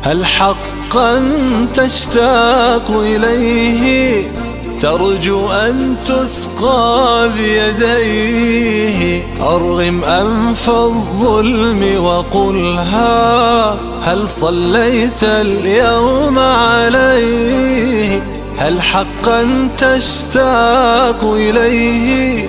هل حقا تشتاق إليه ترجو أن تسقى بيديه؟ أرغم أنف الظلم وقلها هل صليت اليوم عليه؟ هل حقا تشتاق إليه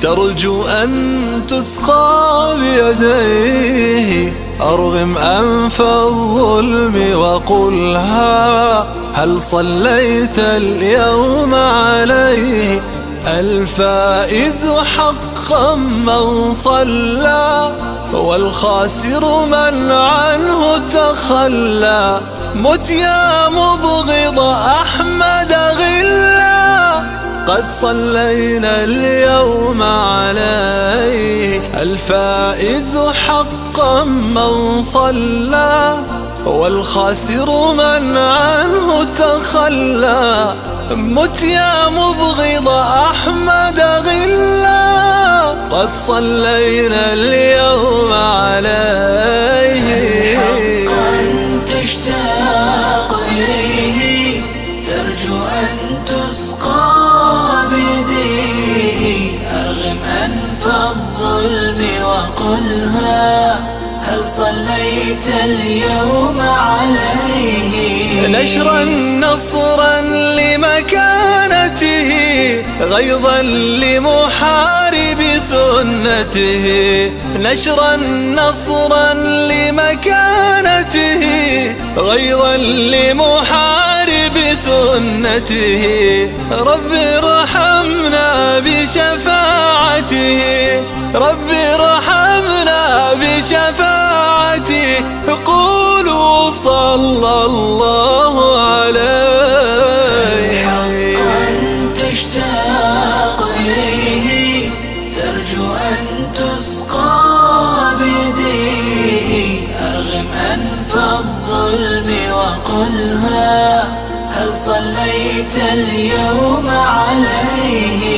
ترجو أن تسقى بيديه؟ أرغم أنف الظلم وقلها هل صليت اليوم عليه؟ الفائز حقا من صلى والخاسر من عنه تخلى. مت يا مبغض أحمد غلا قد صلينا اليوم عليه. الفائز حقا من صلى والخاسر من عنه تخلى. مت يا مبغض أحمد غلا قد صلينا اليوم عليه. حقا تشتاق إليه ترجو أن تسقى بيديه. أرغم أنف الظلم وقلها هل صليت اليوم عليه؟ نشرا نصرا لمكانته غيظا لمحارب سنته. نشرا نصرا لمكانته غيظا لمحارب سنته. رب ارحمنا بشفاعته، رب ارحمنا بشفاعته. قولوا صلى الله عليه. حقا تشتاق إليه ترجو أن تسقى بيديه. أرغم أنف الظلم وقلها هل صليت اليوم عليه؟